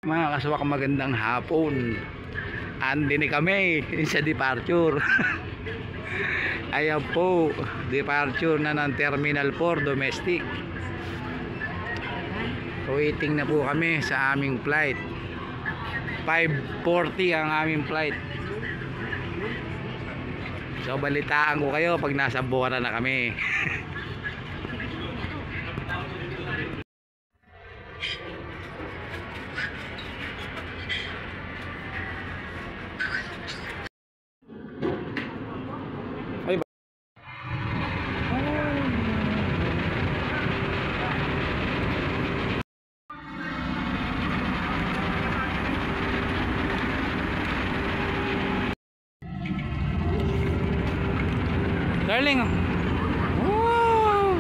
Mga kaswak, magandang hapon. Andi kami sa departure. Ayan po, departure na ng Terminal 4 domestic. Waiting na po kami sa aming flight. 5:40 ang aming flight. So balitaan ko kayo pag nasa Bora na kami. Darling, wow.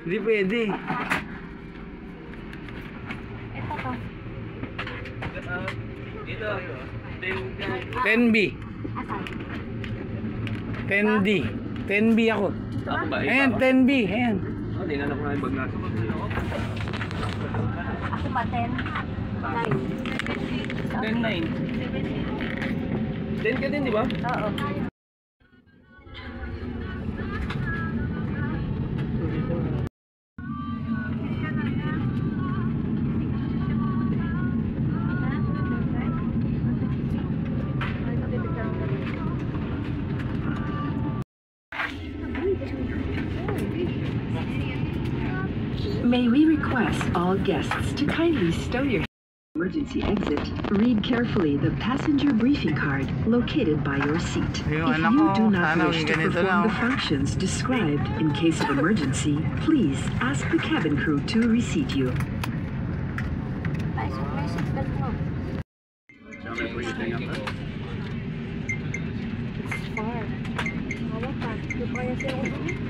Hindi pwede. Ito to. Dito. 10B. Asan? 10D. 10B ako. Ako ba? Ayan, 10B. Ayan. Oh, dinala ko na yung bag natin. Ako ba 10? 9. 10-9. 10 ka din, di ba? Oo. May we request all guests to kindly stow your emergency exit. Read carefully the passenger briefing card located by your seat. Ayun, If anak you ko, do not sana wish to ganito perform lang. the functions described in case of emergency, please ask the cabin crew to reseat you. May seatbelt mo. It's far. Hawak ka. Hindi pa kaya siya ako.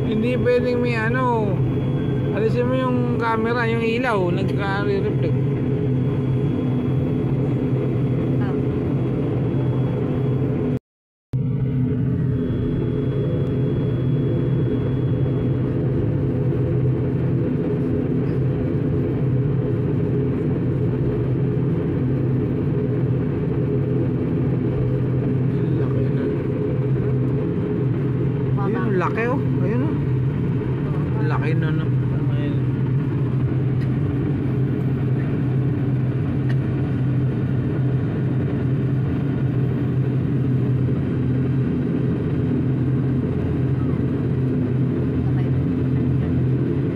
Hindi pwedeng may ano. Alisin mo yung camera, yung ilaw, nagka-reflect. Ayun, laki oh. Ayun oh. Laki na no.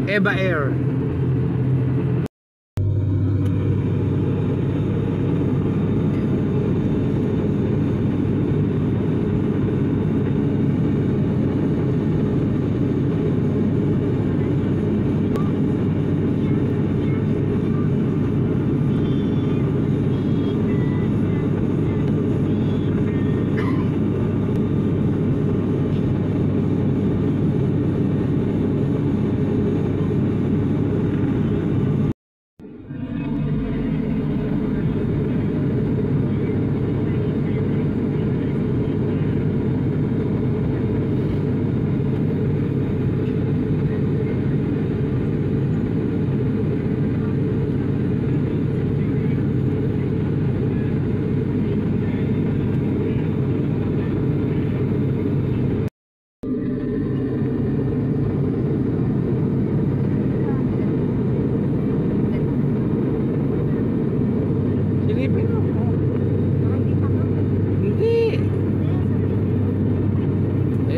Eva Air.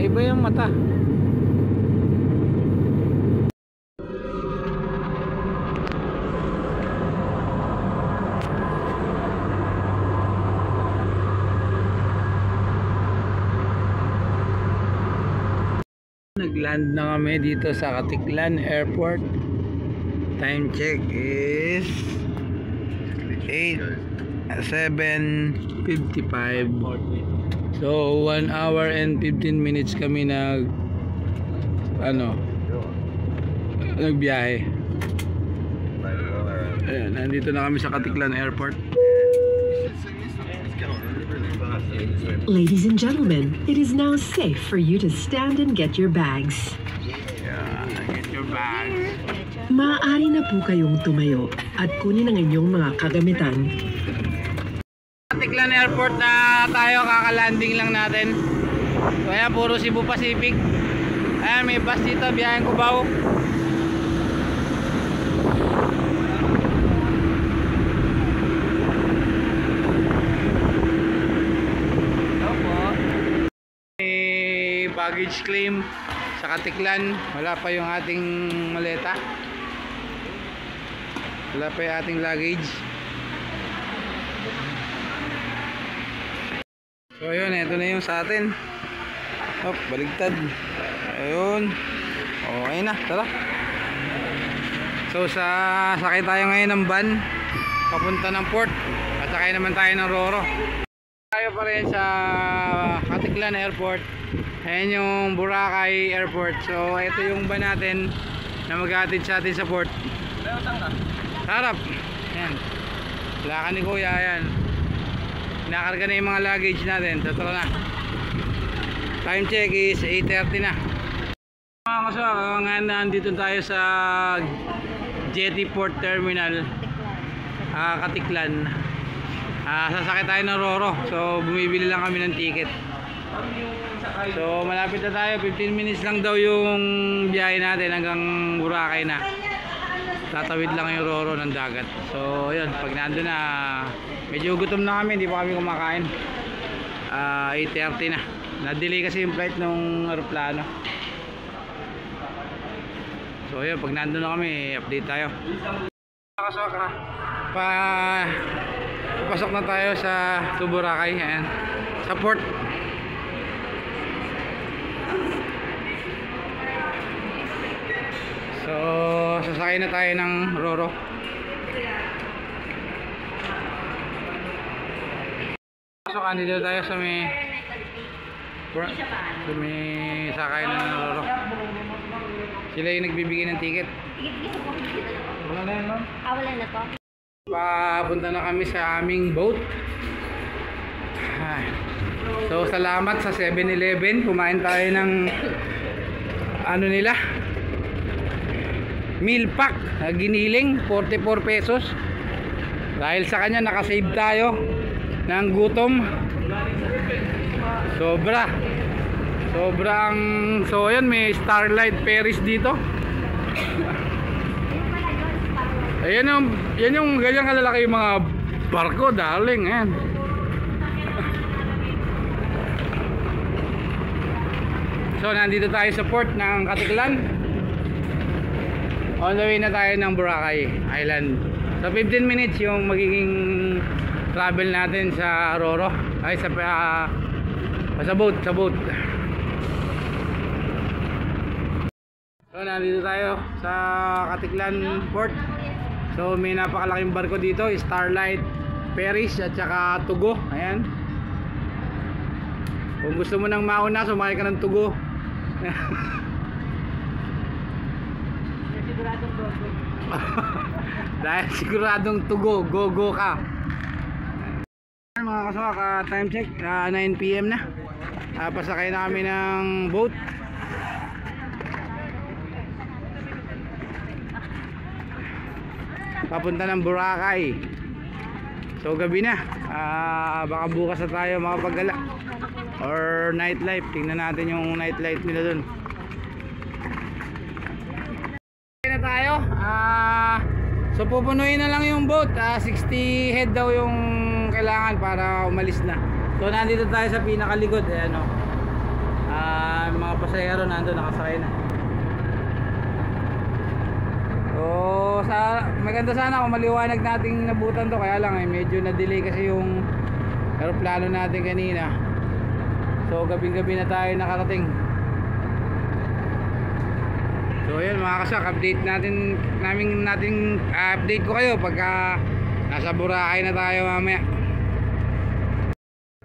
iba yung mata. Nag-land na kami dito sa Katiklan Airport. Time check is 7:55. So 1 hour and 15 minutes kami nagbiyahe. Ayan, nandito na kami sa Katiklan Airport. Ladies and gentlemen, it is now safe for you to stand and get your bags. Yeah, get your bags. Maaari na po kayong tumayo at kunin ang inyong mga kagamitan. Katiklan Airport na tayo, kakalanding lang natin. So ayan, puro Cebu Pacific. Ayan, may bus dito, biyaheng Cubao. Baggage claim sa Katiklan. Wala pa yung ating maleta, wala pa yung ating luggage. So yun, ito na yung sa atin. Baligtad. Ayun, okay na, tara. So sakay tayo ngayon ng van papunta ng port at sakay naman tayo ng Roro. Tayo pa rin sa Katiklan Airport. Ayan yung Boracay Airport. So ito yung van natin na mag-aatid sa atin sa port. Harap. Ayan, lakan ni Kuya. Ayan, nakarga na yung mga luggage natin. So tara na. Time check is 8:30 na. Mga kasama, nandito tayo sa Jetty Port Terminal, Katiklan. Sasakay tayo ng Roro. So bumibili lang kami ng ticket. So malapit na tayo, 15 minutes lang daw yung biyahe natin hanggang Boracay na. Tatawid lang yung Roro ng dagat. So yun, pag nandun na, medyo gutom na kami, hindi pa kami kumakain. 8:30 na. Na-delay kasi yung flight ng aeroplano. So yun, pag nandun na kami, update tayo. Pasok na tayo sa Boracay. Ayan, sa port. So sasakay na tayo ng Roro. Pasok, dito tayo sa may sakay na ng Roro. Sila yung nagbibigay ng ticket. Wala na yan, ma'am? Wala na to. Papunta na kami sa aming boat. So salamat sa 7-Eleven. Kumain tayo ng nila, meal pack, giniling, 44 pesos. Dahil sa kanya nakasave tayo ng gutom. Sobrang, so yan, may Starlight Ferries dito. Ayan yung ganyan kalalaki yung mga barko, darling. Ayan. So nandito tayo sa port ng Katiklan. On the way na tayo ng Boracay Island. So 15 minutes yung magiging travel natin sa Roro. Ay sa boat. So nandito tayo sa Katiklan Port. So may napakalaking barko dito, Starlight Ferries at saka Tugo. Ayan. Kung gusto mo nang mauna, sumakay ka ng Tugo. Dahil siguradong Tugo, go ka. Mga kasama, time check, 9 PM na. Pasakay na kami ng boat. Papunta ng Boracay. So gabi na, baka bukas na tayo makapagala or nightlife. Tingnan natin yung nightlife nila dun. Okay na tayo. So pupunuin na lang yung boat. 60 head daw yung kailangan para umalis na. So nandito tayo sa pinakalikod. Ayan, Mga pasahero nandun, nakasakay na. So, maganda sana kung maliwanag nating nabutan to, kaya lang medyo na-delay kasi yung aeroplano natin kanina. So, gabing-gabi na tayo nakarating. So, yun mga kasak, update natin update ko kayo pagka nasa Boracay na tayo mamaya.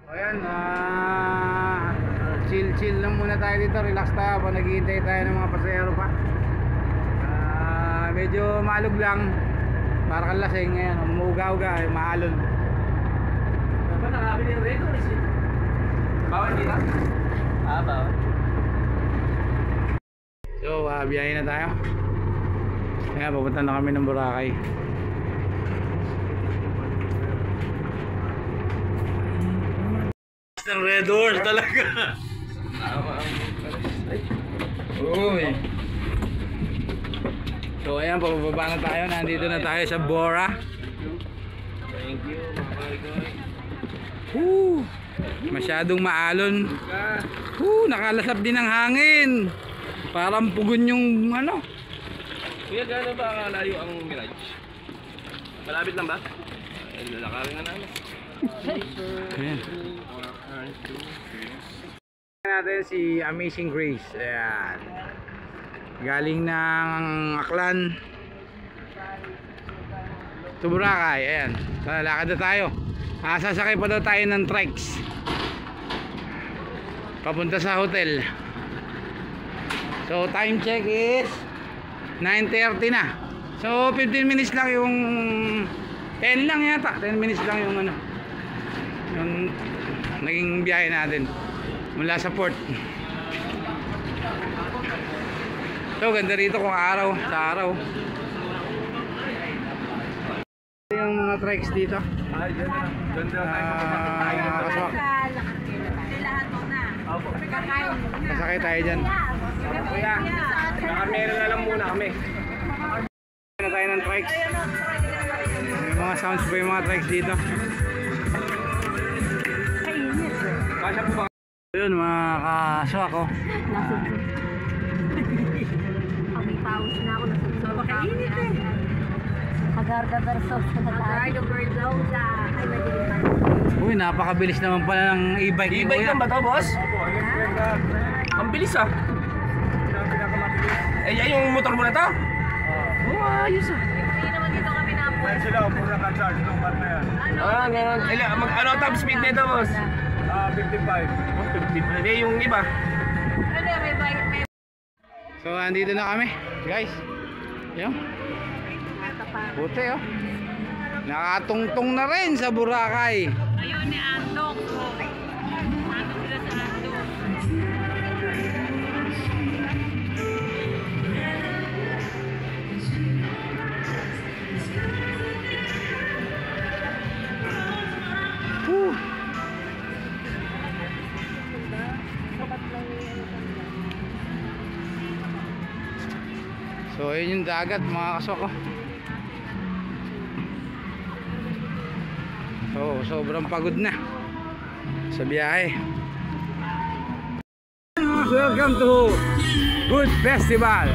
So, ayan, chill lang muna tayo dito, relax tayo habang naghihintay tayo ng mga pasahero pa. Medyo maalog lang, para kang lasing ngayon, umuuga-uga, maalon. Dapat nakakabili yung record eh. Bawal dito? Bawal. So, biyahe na tayo. Kaya papunta na kami ng Boracay. Ng Red Horse talaga. Uy. So ayan, pababa na tayo. Nandito na tayo sa Bora. Thank you, Masyadong maalon. Nakalasap din ng hangin. Parang pugon yung ano. Kuya, gaano ba layo ang Mirage? Malapit lang ba? Lalakarin na namin. Ayan. Natin si Amazing Grace. Ayan. Galing ng Aklan to Boracay. Ayan. Lalakad na tayo. Sasakay pa daw tayo ng trikes papunta sa hotel. So time check is 9:30 na. So 15 minutes lang yung 10 lang yata. 10 minutes lang yung ano, yung naging biyahe natin mula sa port. So ganda rito kung araw, sa araw. Yung mga trikes dito. Ay, ganda tayo Kaswak. Kasakay tayo dyan. Kuya, nakamera na lang muna kami. Na tayo ng trikes. May mga sounds pa yung mga trikes dito. Kasya po ba? Yun mga kaswak ko. May pawis na ako. Napakainit eh. Agar-gagar-sauce na tayo. Agar-gagar-sauce. Ay, madilim pa. Uy, napakabilis naman pala ng e-bike. E-bike lang ba ito, boss? Ang bilis ah. Eh, yan yung motor mo na ito? Oo, ayos ah. Hindi naman dito kami na-appoint. Sila, muna ka-charge ng bar na yan. Ganun. Ano top speed nito, boss? 55. 55. Eh, yung iba? Ano, may bike, may So, andito na kami, guys. Yung bata pa. puti oh. Nakatungtong na rin sa Boracay. Ayun ni Andok. Andok sila sa Andok. So, ayun yung dagat mga kasok ko. So, sobrang pagod na sa biyahe. Welcome to Good Festival.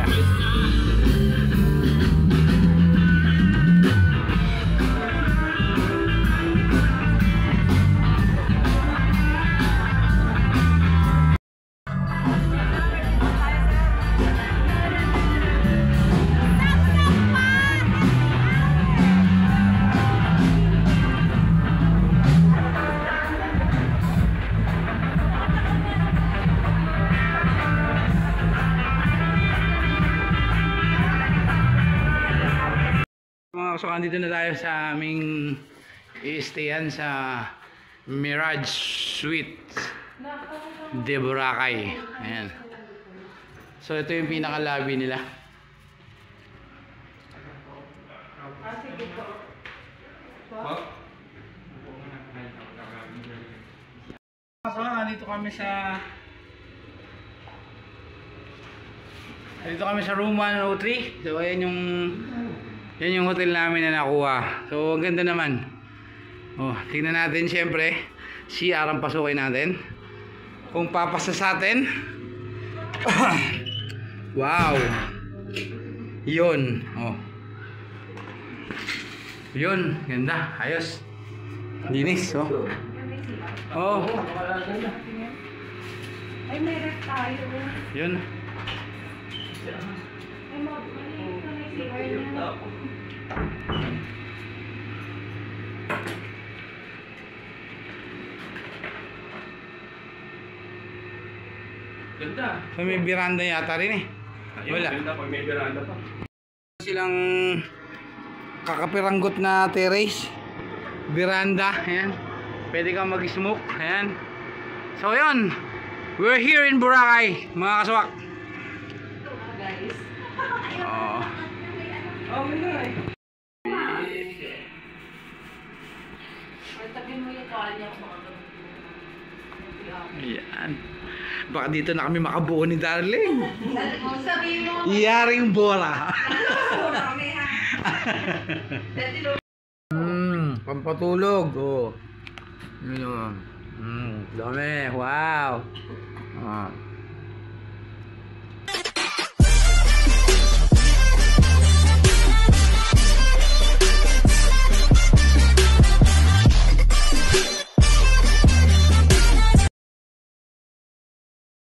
So andito na tayo sa aming i-stayan sa Mirage Suite de Boracay. Ayan. So ito yung pinaka-lobby nila. So andito kami sa room 103. So ayan yung hotel namin na nakuha. So ang ganda naman. Oh, tingnan natin syempre. CR ang pasukin natin. kung papasa sa atin. Wow. Yun. Oh. Yun. Ganda. Ayos. Linis. Oh. Oh. Ay, may ref tayo. Yun. Ay, may CR na. Ganda. So, may veranda yata rin eh. Ayun, Wala. ganda pag may veranda pa. Silang kakapiranggot na terrace. Veranda. Ayan. Pwede kang mag-smoke. Ayan. So, yun. We're here in Boracay, mga kaswak. Guys. Oh. Oh, ganda eh. Tabi mo yung kanya ko. Ayan. Baka dito na kami makabuo ni Darling. Sabi mo. Iyaring bola. Pampatulog. Oh. Yun yun. Dami. Wow. Ah.